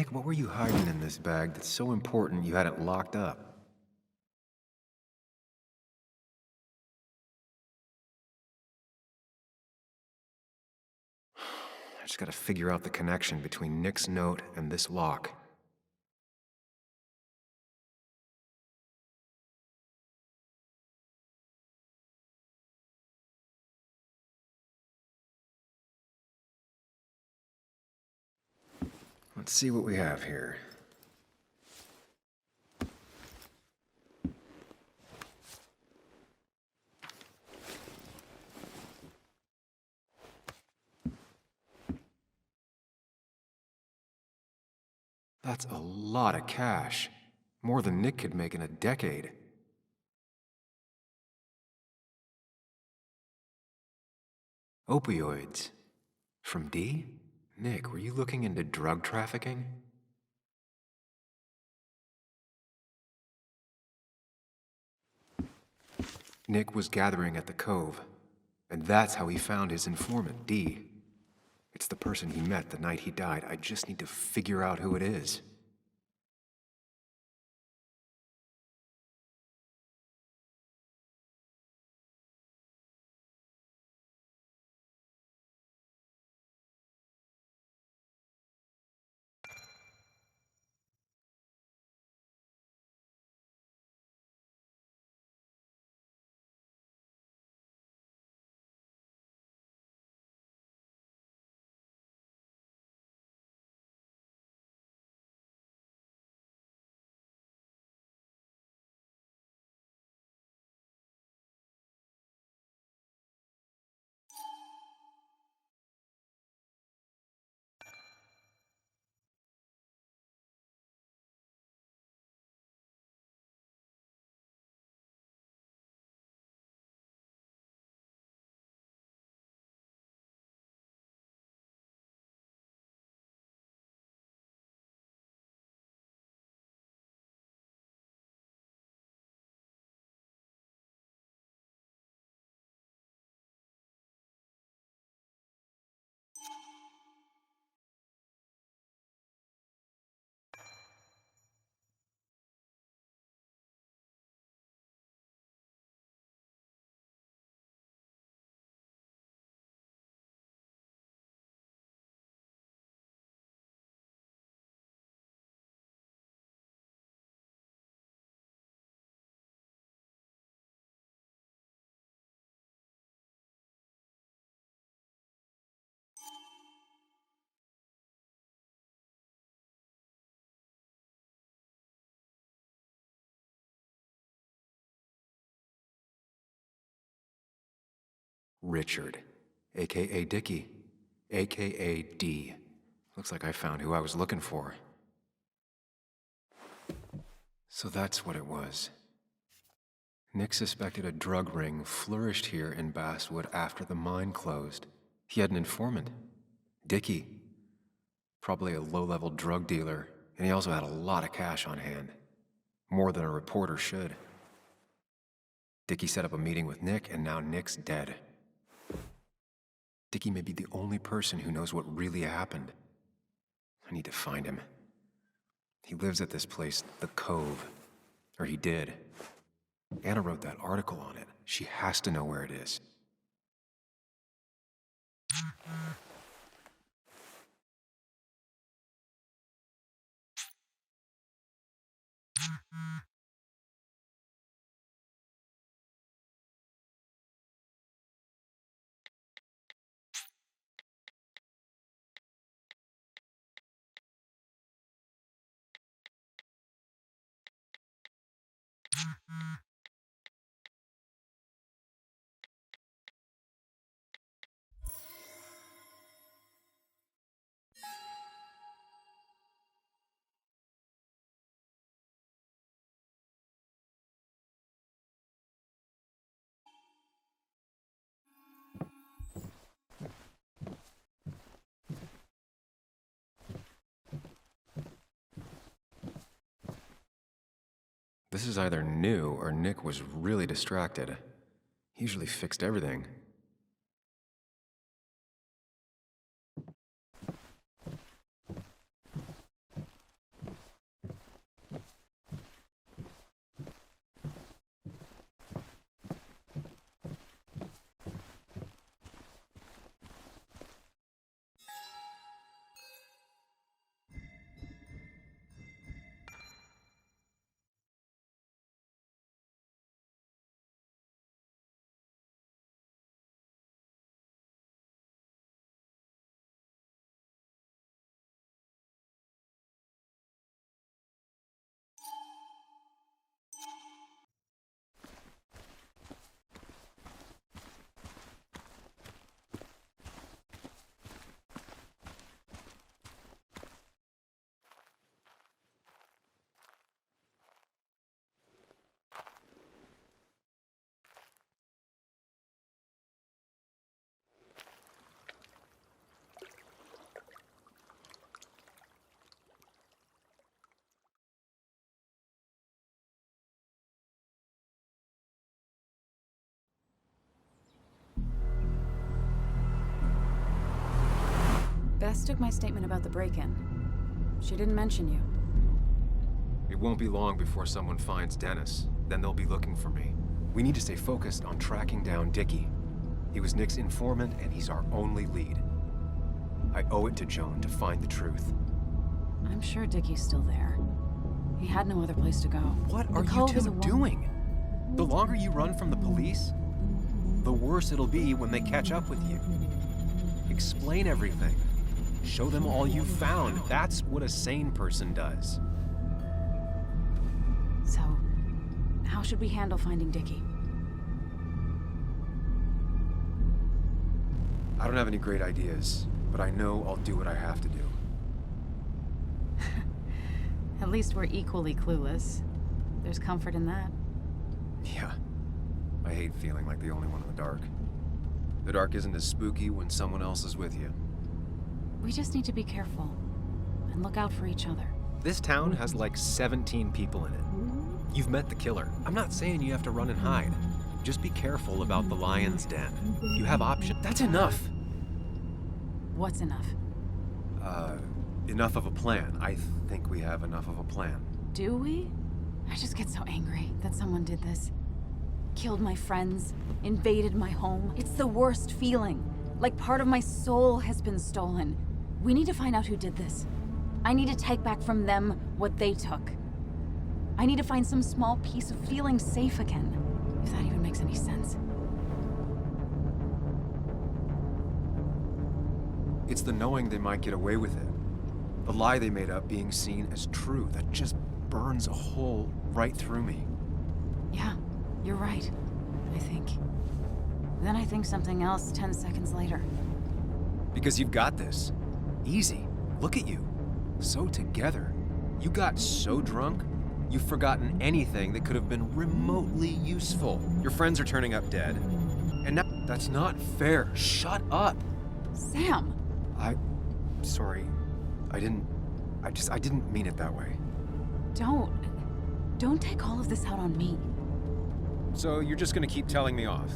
Nick, what were you hiding in this bag that's so important you had it locked up? I just gotta figure out the connection between Nick's note and this lock. Let's see what we have here. That's a lot of cash. More than Nick could make in a decade. Opioids. From D? Nick, were you looking into drug trafficking? Nick was gathering at the Cove, and that's how he found his informant, D. It's the person he met the night he died. I just need to figure out who it is. Richard, aka Dickie, aka D. Looks like I found who I was looking for. So that's what it was. Nick suspected a drug ring flourished here in Basswood after the mine closed. He had an informant, Dickie. Probably a low-level drug dealer, and he also had a lot of cash on hand. More than a reporter should. Dickie set up a meeting with Nick, and now Nick's dead. Dickie may be the only person who knows what really happened. I need to find him. He lives at this place, the Cove. Or he did. Anna wrote that article on it. She has to know where it is. This is either new or Nick was really distracted. He usually fixed everything. Bess took my statement about the break-in. She didn't mention you. It won't be long before someone finds Dennis. Then they'll be looking for me. We need to stay focused on tracking down Dickie. He was Nick's informant, and he's our only lead. I owe it to Joan to find the truth. I'm sure Dickie's still there. He had no other place to go. What are The you Cove is two a doing? The longer you run from the police, the worse it'll be when they catch up with you. Explain everything. Show them all you've found. That's what a sane person does. So, how should we handle finding Dickie? I don't have any great ideas, but I know I'll do what I have to do. At least we're equally clueless. There's comfort in that. Yeah. I hate feeling like the only one in the dark. The dark isn't as spooky when someone else is with you. We just need to be careful and look out for each other. This town has like 17 people in it. You've met the killer. I'm not saying you have to run and hide. Just be careful about the lion's den. You have options. That's enough! What's enough? Enough of a plan. I think we have enough of a plan. Do we? I just get so angry that someone did this. Killed my friends, invaded my home. It's the worst feeling. Like part of my soul has been stolen. We need to find out who did this. I need to take back from them what they took. I need to find some small piece of feeling safe again. If that even makes any sense. It's the knowing they might get away with it. The lie they made up being seen as true. That just burns a hole right through me. Yeah, you're right, I think. Then I think something else 10 seconds later. Because you've got this. Easy. Look at you. So together. You got so drunk, you've forgotten anything that could have been remotely useful. Your friends are turning up dead. And now, that's not fair. Shut up. Sam! Sorry. I didn't mean it that way. Don't take all of this out on me. So you're just gonna keep telling me off?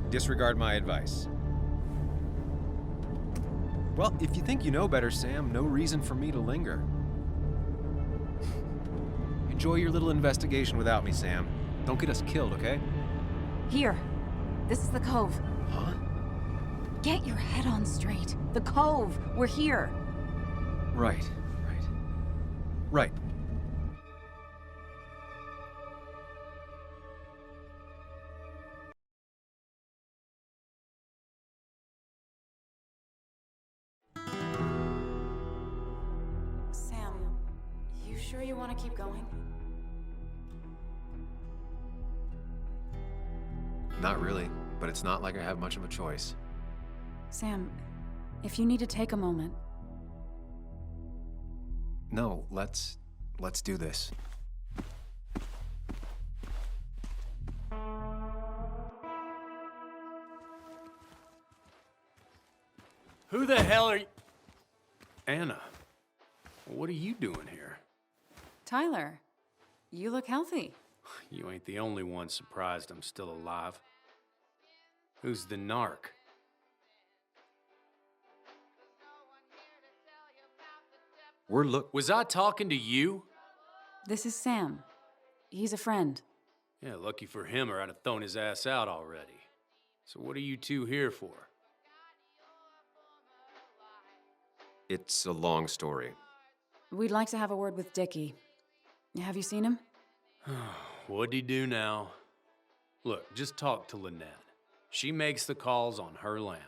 Disregard my advice? Well, if you think you know better, Sam, no reason for me to linger. Enjoy your little investigation without me, Sam. Don't get us killed, okay? Here. This is the Cove. Huh? Get your head on straight. The Cove. We're here. Right. Right. Sam, you sure you want to keep going? Not really, but it's not like I have much of a choice. Sam, if you need to take a moment. No, let's do this. Who the hell are you? Anna, what are you doing here? Tyler, you look healthy. You ain't the only one surprised I'm still alive. Who's the narc? Was I talking to you? This is Sam. He's a friend. Yeah, lucky for him or I'd have thrown his ass out already. So what are you two here for? It's a long story. We'd like to have a word with Dickie. Have you seen him? What'd he do now? Look, just talk to Lynette. She makes the calls on her land.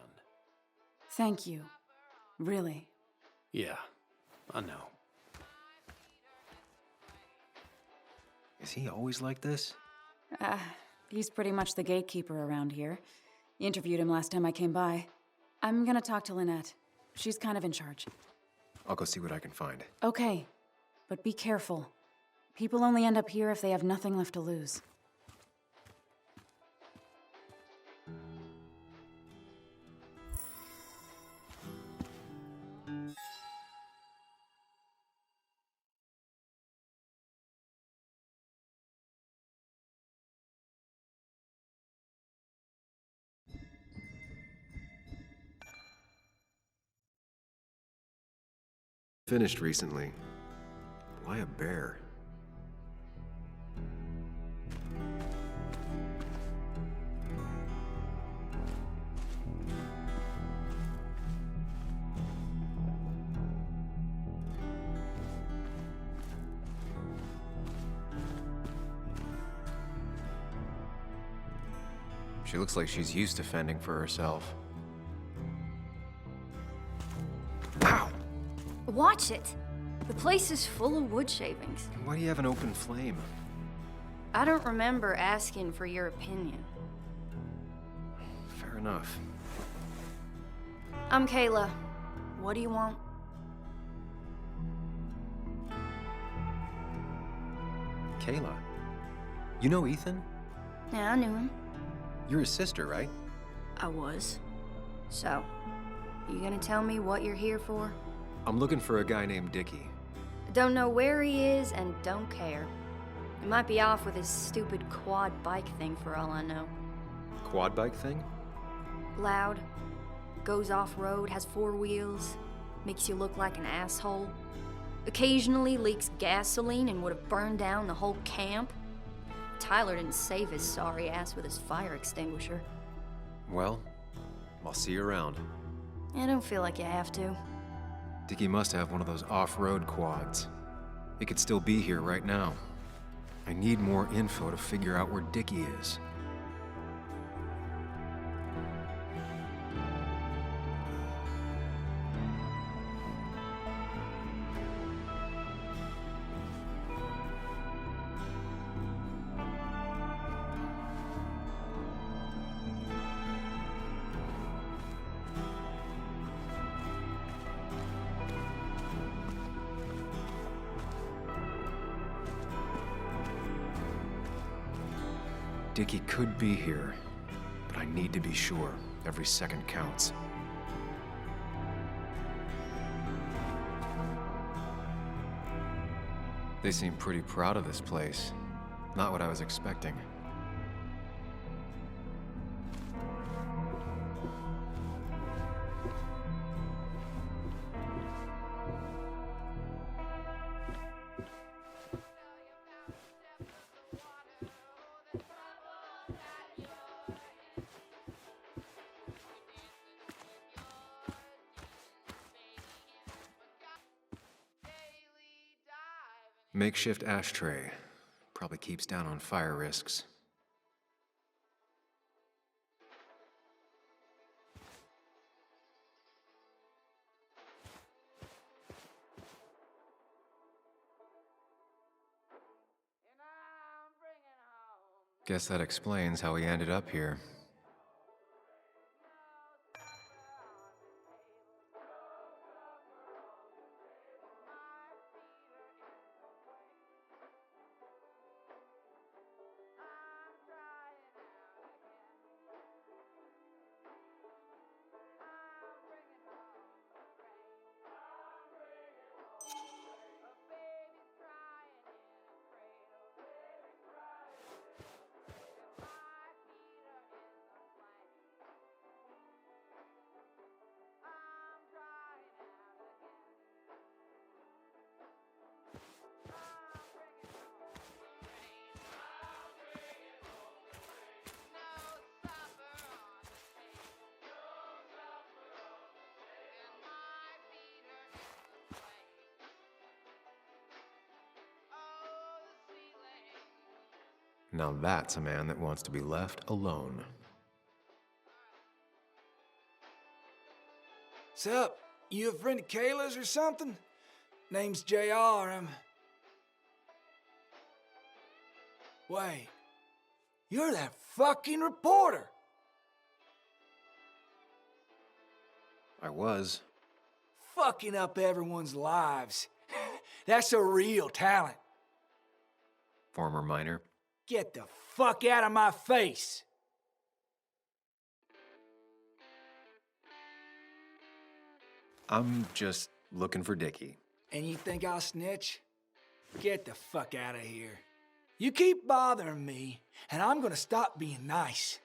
Thank you. Really. Yeah, I know. Is he always like this? He's pretty much the gatekeeper around here. Interviewed him last time I came by. I'm gonna talk to Lynette. She's kind of in charge. I'll go see what I can find. Okay, but be careful. People only end up here if they have nothing left to lose. Finished recently. Why a bear? She looks like she's used to fending for herself. Ow! Watch it! The place is full of wood shavings. Why do you have an open flame? I don't remember asking for your opinion. Fair enough. I'm Kayla. What do you want? Kayla. You know Ethan? Yeah, I knew him. You're his sister, right? I was. So, you gonna tell me what you're here for? I'm looking for a guy named Dickie. Don't know where he is and don't care. He might be off with his stupid quad bike thing for all I know. Quad bike thing? Loud, goes off-road, has 4 wheels, makes you look like an asshole. Occasionally leaks gasoline and would have burned down the whole camp. Tyler didn't save his sorry ass with his fire extinguisher. Well, I'll see you around. I don't feel like you have to. Dickie must have one of those off-road quads. He could still be here right now. I need more info to figure out where Dickie is. Dickie could be here, but I need to be sure. Every second counts. They seem pretty proud of this place. Not what I was expecting. Makeshift ashtray. Probably keeps down on fire risks. Guess that explains how he ended up here. Now that's a man that wants to be left alone. Sup? You a friend of Kayla's or something? Name's JR. Wait. You're that fucking reporter! I was. Fucking up everyone's lives. That's a real talent. Former miner. Get the fuck out of my face! I'm just looking for Dickie. And you think I'll snitch? Get the fuck out of here. You keep bothering me, and I'm gonna stop being nice.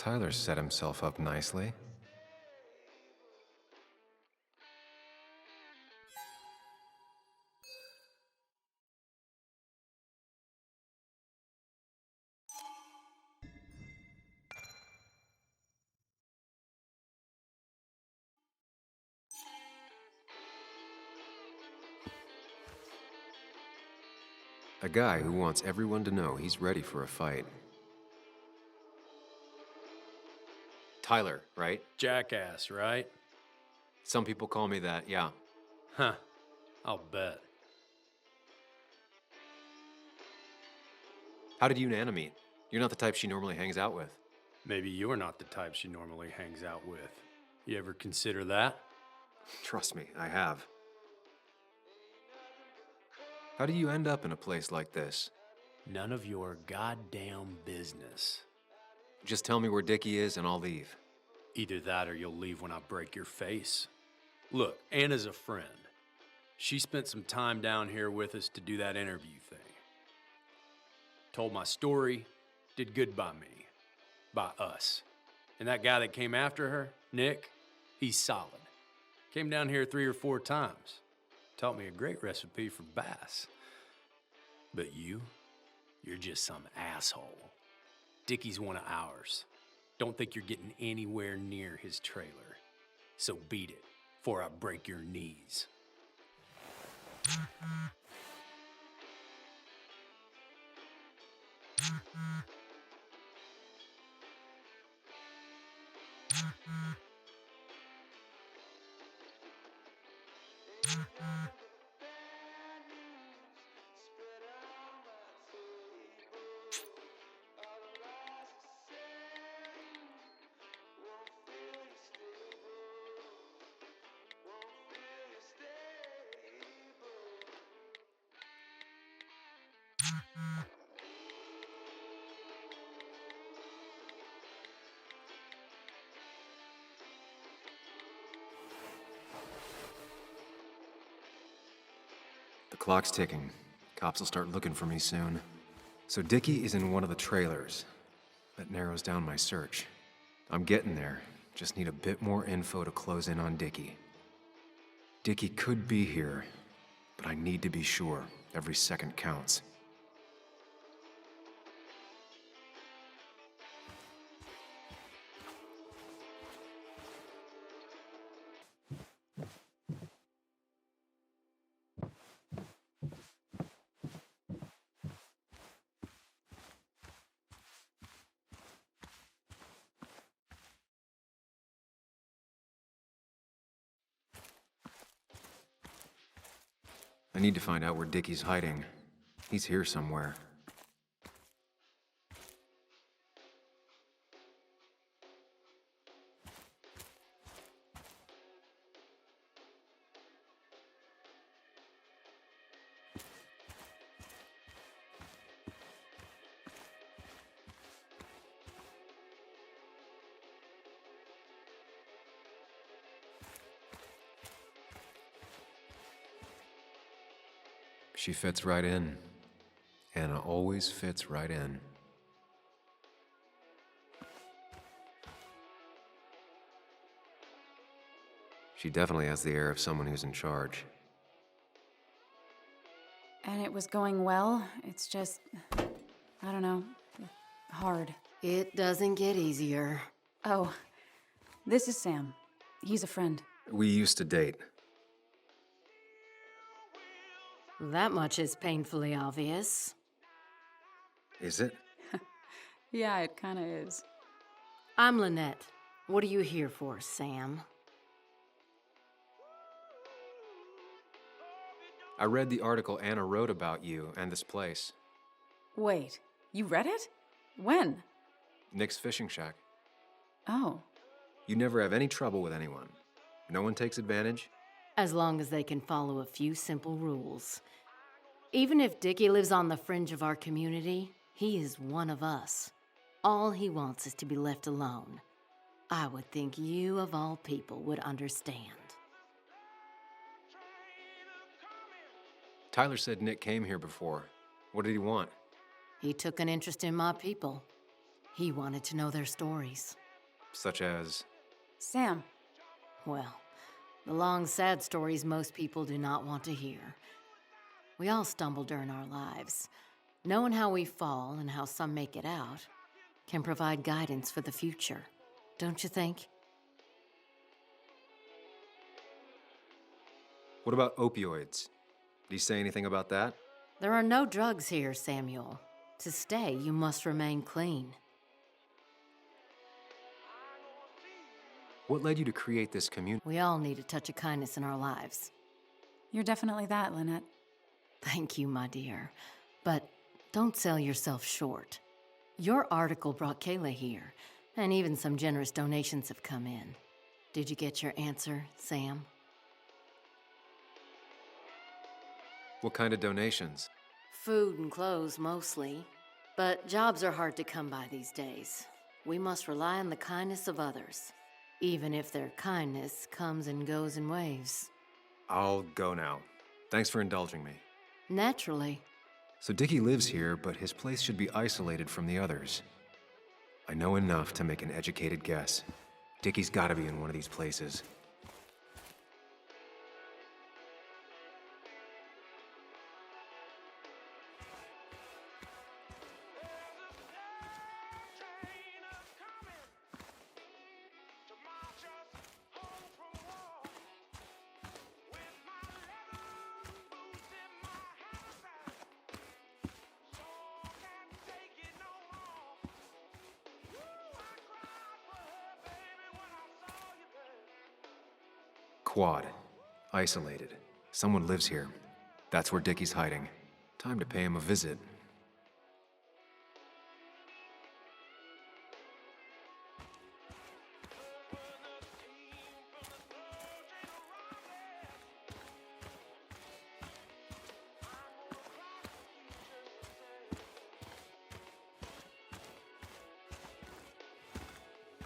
Tyler set himself up nicely. A guy who wants everyone to know he's ready for a fight. Tyler, right? Jackass, right? Some people call me that, yeah. Huh. I'll bet. How did you and Anna meet? You're not the type she normally hangs out with. Maybe you're not the type she normally hangs out with. You ever consider that? Trust me, I have. How do you end up in a place like this? None of your goddamn business. Just tell me where Dickie is and I'll leave. Either that or you'll leave when I break your face. Look, Anna's a friend. She spent some time down here with us to do that interview thing. Told my story, did good by me. By us. And that guy that came after her, Nick, he's solid. Came down here 3 or 4 times. Taught me a great recipe for bass. But you're just some asshole. Dickie's one of ours. Don't think you're getting anywhere near his trailer. So beat it, before I break your knees. The clock's ticking. Cops will start looking for me soon. So Dickie is in one of the trailers. That narrows down my search. I'm getting there. Just need a bit more info to close in on Dickie. Dickie could be here, but I need to be sure. Every second counts. I need to find out where Dickie's hiding. He's here somewhere. She fits right in. Anna always fits right in. She definitely has the air of someone who's in charge. And it was going well. It's just, I don't know, hard. It doesn't get easier. Oh, this is Sam. He's a friend. We used to date. That much is painfully obvious. Is it? Yeah, it kinda is. I'm Lynette. What are you here for, Sam? I read the article Anna wrote about you and this place. Wait, you read it? When? Nick's Fishing Shack. Oh. You never have any trouble with anyone. No one takes advantage. As long as they can follow a few simple rules. Even if Dickie lives on the fringe of our community, he is one of us. All he wants is to be left alone. I would think you, of all people, would understand. Tyler said Nick came here before. What did he want? He took an interest in my people. He wanted to know their stories. Such as. Sam, Well, the long, sad stories most people do not want to hear. We all stumble during our lives. Knowing how we fall and how some make it out can provide guidance for the future, don't you think? What about opioids? Did he say anything about that? There are no drugs here, Samuel. To stay, you must remain clean. What led you to create this community? We all need a touch of kindness in our lives. you're definitely that, Lynette. Thank you, my dear. But don't sell yourself short. Your article brought Kayla here, and even some generous donations have come in. Did you get your answer, Sam? What kind of donations? Food and clothes, mostly. But jobs are hard to come by these days. We must rely on the kindness of others, even if their kindness comes and goes in waves. I'll go now. Thanks for indulging me. Naturally. So Dickie lives here, but his place should be isolated from the others. I know enough to make an educated guess. Dickie's gotta be in one of these places. Quad. Isolated. Someone lives here. That's where Dickie's hiding. Time to pay him a visit.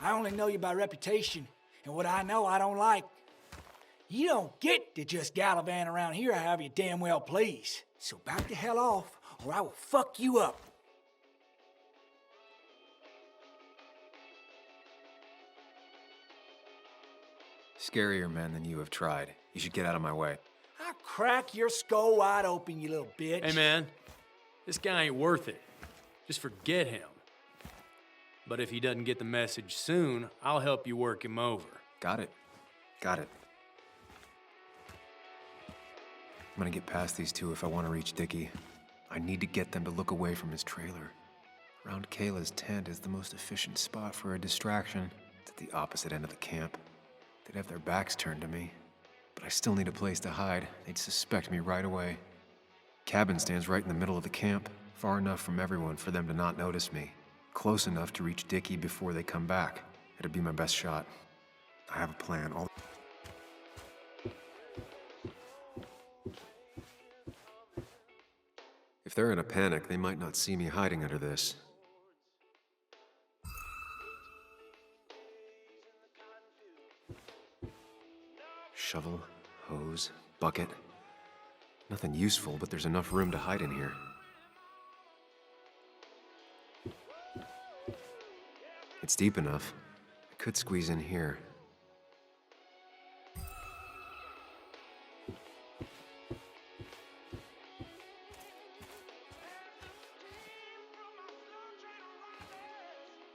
I only know you by reputation, and what I know I don't like. You don't get to just gallivant around here however you damn well please. So back the hell off, or I will fuck you up. Scarier men than you have tried. You should get out of my way. I'll crack your skull wide open, you little bitch. Hey, man, this guy ain't worth it. Just forget him. But if he doesn't get the message soon, I'll help you work him over. Got it. Got it. I'm gonna get past these two if I want to reach Dickie. I need to get them to look away from his trailer. Around Kayla's tent is the most efficient spot for a distraction. It's at the opposite end of the camp. They'd have their backs turned to me, but I still need a place to hide. They'd suspect me right away. Cabin stands right in the middle of the camp, far enough from everyone for them to not notice me. Close enough to reach Dickie before they come back. It'd be my best shot. I have a plan. If they're in a panic, they might not see me hiding under this. Shovel, hose, bucket. Nothing useful, but there's enough room to hide in here. It's deep enough. I could squeeze in here.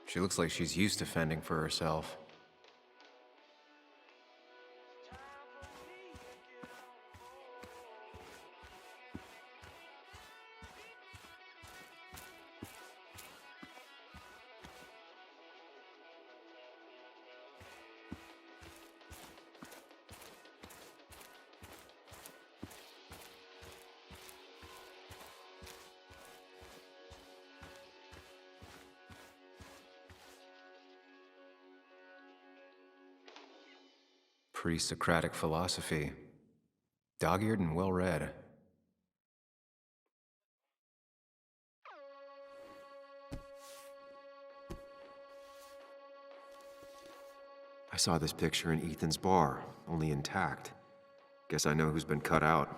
She looks like she's used to fending for herself. Pre-Socratic philosophy. Dog-eared and well-read. I saw this picture in Ethan's bar, only intact. Guess I know who's been cut out.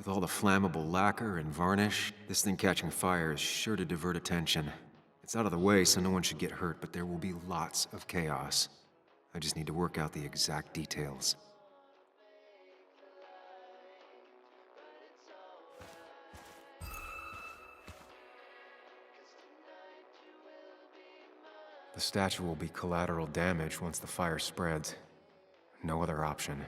With all the flammable lacquer and varnish, this thing catching fire is sure to divert attention. It's out of the way, so no one should get hurt, but there will be lots of chaos. I just need to work out the exact details. The statue will be collateral damage once the fire spreads. No other option.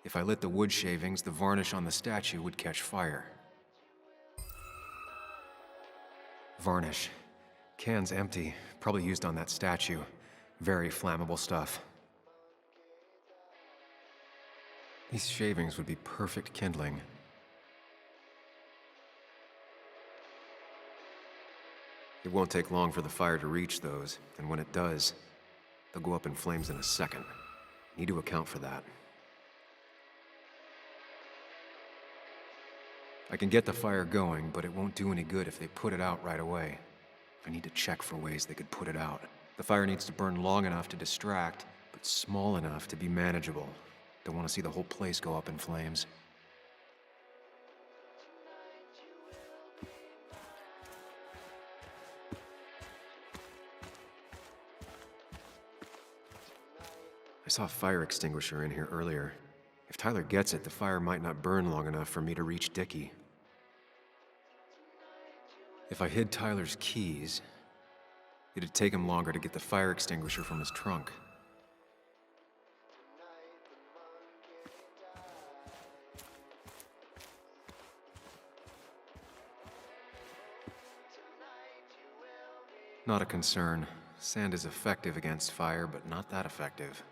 If I lit the wood shavings, the varnish on the statue would catch fire. Varnish. Can's empty. Probably used on that statue. Very flammable stuff. These shavings would be perfect kindling. It won't take long for the fire to reach those, and when it does, they'll go up in flames in a second. Need to account for that. I can get the fire going, but it won't do any good if they put it out right away. I need to check for ways they could put it out. The fire needs to burn long enough to distract, but small enough to be manageable. Don't want to see the whole place go up in flames. I saw a fire extinguisher in here earlier. If Tyler gets it, the fire might not burn long enough for me to reach Dickie. If I hid Tyler's keys, it'd take him longer to get the fire extinguisher from his trunk. Not a concern. Sand is effective against fire, but not that effective.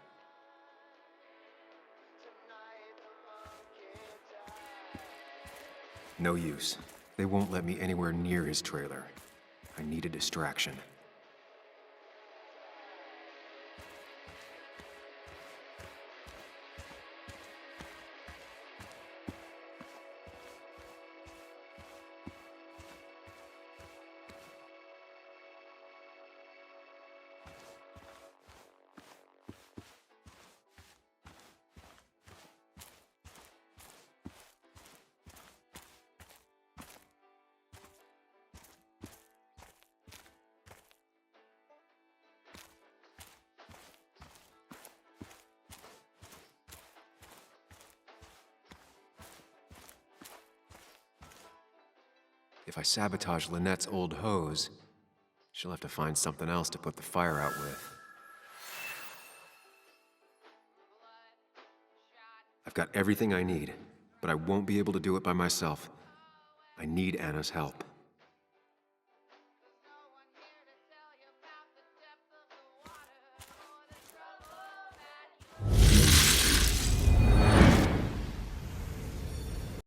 No use. They won't let me anywhere near his trailer. I need a distraction. If I sabotage Lynette's old hose, she'll have to find something else to put the fire out with. I've got everything I need, but I won't be able to do it by myself. I need Anna's help.